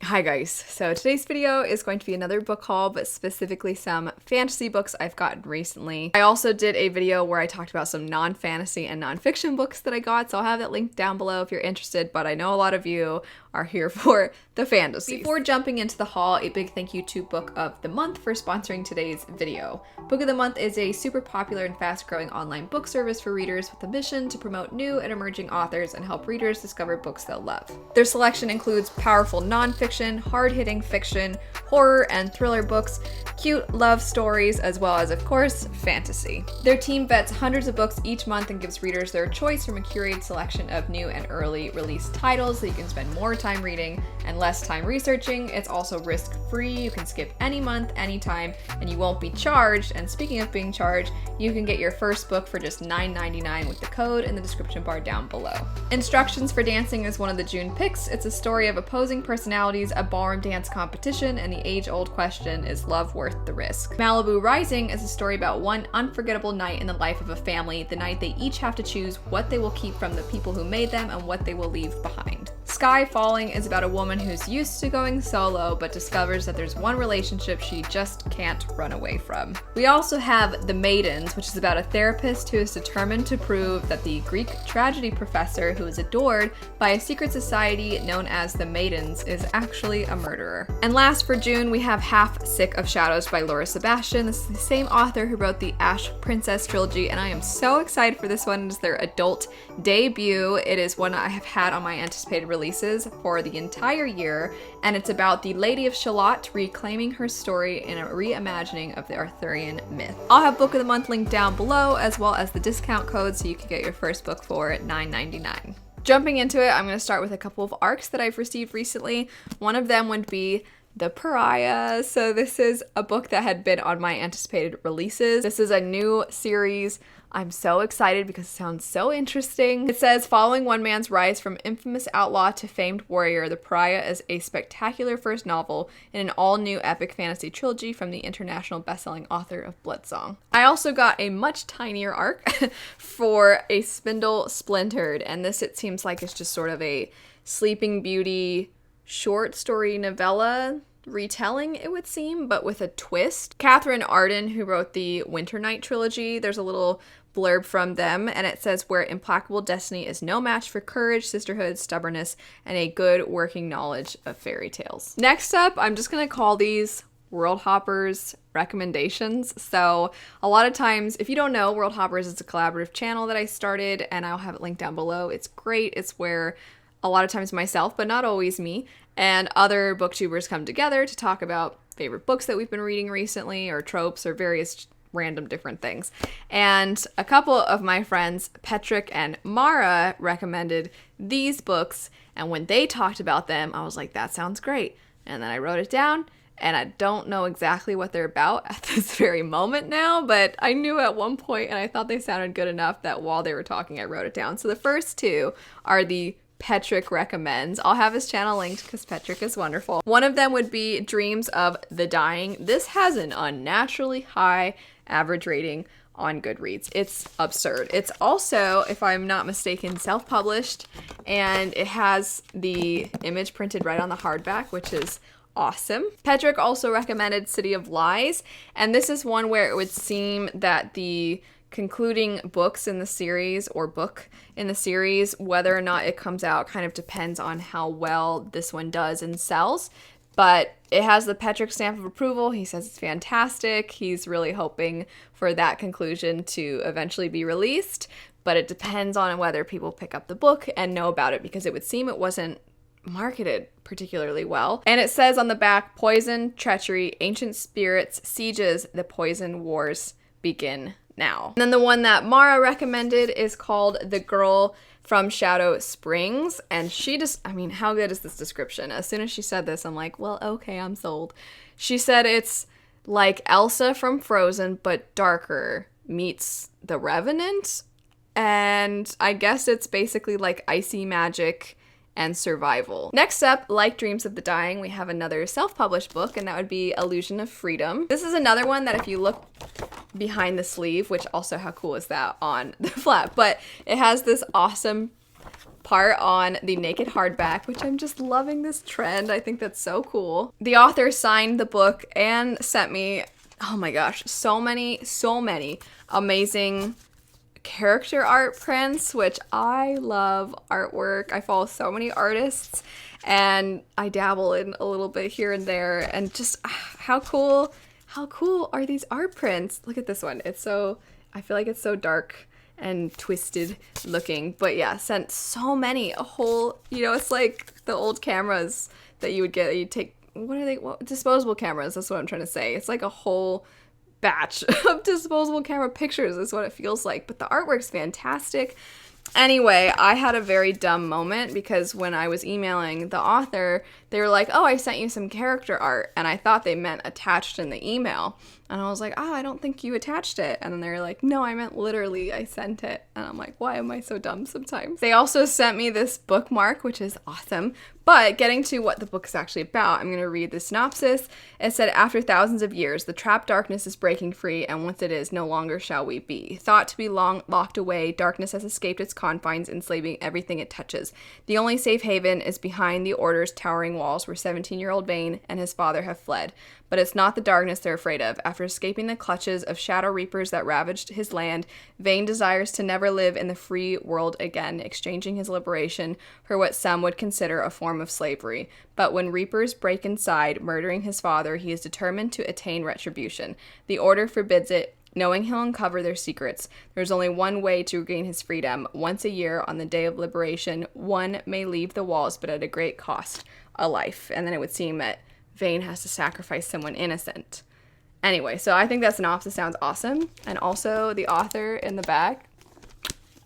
Hi guys, so today's video is going to be another book haul, but specifically some fantasy books I've gotten recently. I also did a video where I talked about some non-fantasy and non-fiction books that I got, so I'll have that linked down below if you're interested, but I know a lot of you are here for the fantasy. Before jumping into the haul, a big thank you to Book of the Month for sponsoring today's video. Book of the Month is a super popular and fast-growing online book service for readers with a mission to promote new and emerging authors and help readers discover books they'll love. Their selection includes powerful non-fiction, hard-hitting fiction, horror and thriller books, cute love stories, as well as, of course, fantasy. Their team vets hundreds of books each month and gives readers their choice from a curated selection of new and early release titles that you can spend more time reading and less time researching. It's also risk-free. You can skip any month, anytime, and you won't be charged. And speaking of being charged, you can get your first book for just $9.99 with the code in the description bar down below. Instructions for Dancing is one of the June picks. It's a story of opposing personalities, a ballroom dance competition, and the age-old question, is love worth the risk? Malibu Rising is a story about one unforgettable night in the life of a family, the night they each have to choose what they will keep from the people who made them and what they will leave behind. Sky Falling is about a woman who's used to going solo but discovers that there's one relationship she just can't run away from. We also have The Maidens, which is about a therapist who is determined to prove that the Greek tragedy professor who is adored by a secret society known as the Maidens is actually a murderer. And last for June, we have Half Sick of Shadows by Laura Sebastian. This is the same author who wrote the Ash Princess trilogy, and I am so excited for this one. It is their adult debut. It is one I have had on my anticipated releases for the entire year, and it's about the Lady of Shalott reclaiming her story in a reimagining of the Arthurian myth. I'll have Book of the Month linked down below, as well as the discount code so you can get your first book for $9.99. Jumping into it, I'm going to start with a couple of arcs that I've received recently. One of them would be The Pariah. So this is a book that had been on my anticipated releases. This is a new series. I'm so excited because it sounds so interesting. It says, following one man's rise from infamous outlaw to famed warrior, The Pariah is a spectacular first novel in an all-new epic fantasy trilogy from the international best-selling author of Bloodsong. I also got a much tinier arc for A Spindle Splintered, and this, it seems like, it's just sort of a Sleeping Beauty short story novella retelling, it would seem, but with a twist. Catherine Arden, who wrote the Winter Night trilogy, there's a little blurb from them, and it says, where implacable destiny is no match for courage, sisterhood, stubbornness, and a good working knowledge of fairy tales. Next up, I'm just gonna call these World Hoppers recommendations. So a lot of times, if you don't know, World Hoppers is a collaborative channel that I started, and I'll have it linked down below. It's great. It's where a lot of times myself, but not always me, and other booktubers come together to talk about favorite books that we've been reading recently, or tropes, or various random different things. And a couple of my friends, Petrick and Mara, recommended these books, and when they talked about them, I was like, that sounds great. And then I wrote it down, and I don't know exactly what they're about at this very moment now, but I knew at one point, and I thought they sounded good enough that while they were talking, I wrote it down. So the first two are the Petrick recommends. I'll have his channel linked because Petrick is wonderful. One of them would be Dreams of the Dying. This has an unnaturally high average rating on Goodreads. It's absurd. It's also, if I'm not mistaken, self-published, and it has the image printed right on the hardback, which is awesome. Petrick also recommended City of Lies, and this is one where it would seem that the concluding books in the series, or book in the series, whether or not it comes out kind of depends on how well this one does and sells. But it has the Petrick stamp of approval. He says it's fantastic. He's really hoping for that conclusion to eventually be released, but it depends on whether people pick up the book and know about it, because it would seem it wasn't marketed particularly well. And it says on the back, poison, treachery, ancient spirits, sieges, the poison wars begin now. And then the one that Mara recommended is called The Girl from Shadow Springs, and she just, I mean, how good is this description? As soon as she said this, I'm like, well, okay, I'm sold. She said it's like Elsa from Frozen, but darker, meets The Revenant, and I guess it's basically like icy magic and survival. Next up, like Dreams of the Dying, we have another self-published book, and that would be Illusion of Freedom. This is another one that if you look behind the sleeve, which also, how cool is that on the flap, but it has this awesome part on the naked hardback, which I'm just loving this trend. I think that's so cool. The author signed the book and sent me, oh my gosh, so many amazing character art prints, which I love artwork. I follow so many artists and I dabble in a little bit here and there, and just how cool are these art prints? Look at this one. It's so, I feel like it's so dark and twisted looking, but yeah, sent so many, a whole, you know, it's like the old cameras that you would get, you take, what are they, disposable cameras, that's what I'm trying to say. It's like a whole batch of disposable camera pictures is what it feels like, but the artwork's fantastic. Anyway, I had a very dumb moment because when I was emailing the author, they were like, oh, I sent you some character art, and I thought they meant attached in the email. And I was like, oh, I don't think you attached it. And then they were like, no, I meant literally, I sent it. And I'm like, why am I so dumb sometimes? They also sent me this bookmark, which is awesome. But getting to what the book is actually about, I'm going to read the synopsis. It said, after thousands of years, the trapped darkness is breaking free, and once it is, no longer shall we be. Thought to be long locked away, darkness has escaped its confines, enslaving everything it touches. The only safe haven is behind the Order's towering walls, where 17-year-old Vane and his father have fled. But it's not the darkness they're afraid of. After escaping the clutches of shadow reapers that ravaged his land, Vane desires to never live in the free world again, exchanging his liberation for what some would consider a form of slavery. But when reapers break inside, murdering his father, he is determined to attain retribution. The Order forbids it, knowing he'll uncover their secrets. There's only one way to regain his freedom. Once a year, on the day of liberation, one may leave the walls, but at a great cost, a life. And then it would seem that Vane has to sacrifice someone innocent. Anyway, so I think that synopsis sounds awesome. And also the author in the back,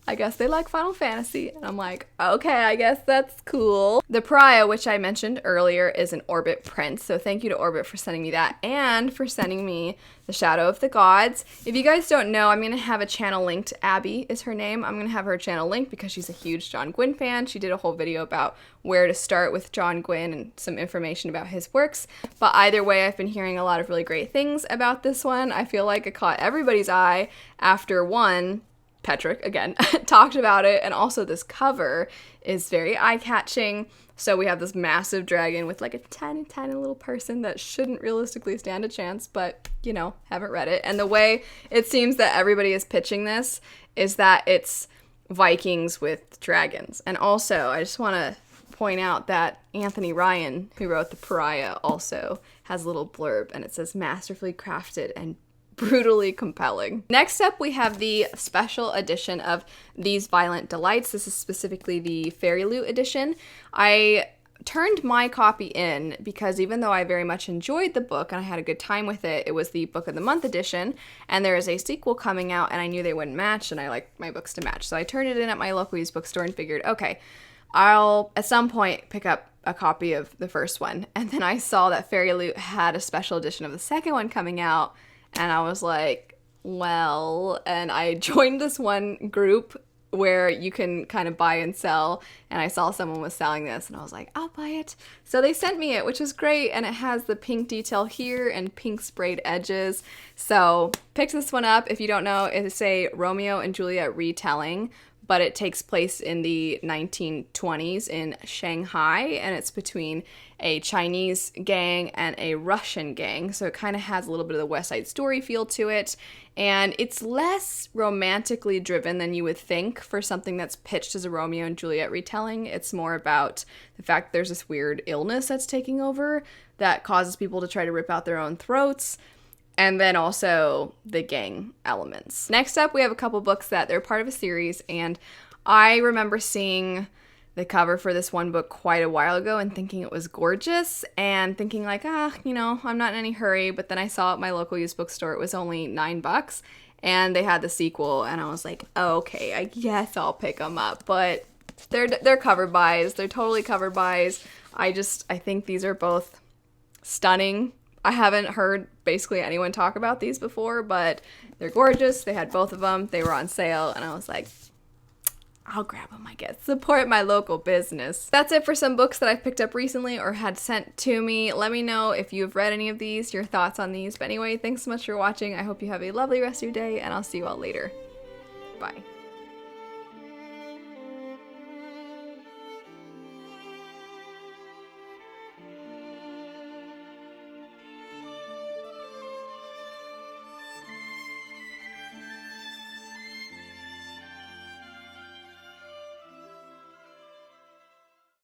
I guess they like Final Fantasy. And I'm like, okay, I guess that's cool. The Pariah, which I mentioned earlier, is an Orbit print. So thank you to Orbit for sending me that and for sending me The Shadow of the Gods. If you guys don't know, I'm going to have a channel linked. Abby is her name. I'm going to have her channel linked because she's a huge John Gwynne fan. She did a whole video about where to start with John Gwynne and some information about his works. But either way, I've been hearing a lot of really great things about this one. I feel like it caught everybody's eye after one, Patrick, again, talked about it, and also this cover is very eye-catching. So we have this massive dragon with like a tiny, tiny little person that shouldn't realistically stand a chance, but, you know, haven't read it. And the way it seems that everybody is pitching this is that it's Vikings with dragons. And also, I just want to point out that Anthony Ryan, who wrote The Pariah, also has a little blurb, and it says, masterfully crafted and brutally compelling. Next up, we have the special edition of These Violent Delights. This is specifically the Fairy Loot edition. I turned my copy in because even though I very much enjoyed the book and I had a good time with it, it was the Book of the Month edition, and there is a sequel coming out, and I knew they wouldn't match, and I like my books to match. So I turned it in at my local used bookstore and figured, okay, I'll at some point pick up a copy of the first one. And then I saw that Fairy Loot had a special edition of the second one coming out, and I was like, well, and I joined this one group where you can kind of buy and sell, and I saw someone was selling this, and I was like, I'll buy it. So they sent me it, which was great, and it has the pink detail here and pink sprayed edges. So picked this one up. If you don't know, it's a Romeo and Juliet retelling, but it takes place in the 1920s in Shanghai, and it's between a Chinese gang and a Russian gang, so it kind of has a little bit of the West Side Story feel to it, and it's less romantically driven than you would think for something that's pitched as a Romeo and Juliet retelling. It's more about the fact that there's this weird illness that's taking over that causes people to try to rip out their own throats, and then also the gang elements. Next up, we have a couple books that they're part of a series, and I remember seeing the cover for this one book quite a while ago and thinking it was gorgeous and thinking like, you know, I'm not in any hurry, but then I saw at my local used bookstore it was only $9 and they had the sequel, and I was like, okay, I guess I'll pick them up, but they're cover buys. They're totally cover buys. I think these are both stunning. I haven't heard basically anyone talk about these before, but they're gorgeous. They had both of them. They were on sale, and I was like, I'll grab them, I guess. Support my local business. That's it for some books that I've picked up recently or had sent to me. Let me know if you've read any of these, your thoughts on these. But anyway, thanks so much for watching. I hope you have a lovely rest of your day, and I'll see you all later. Bye.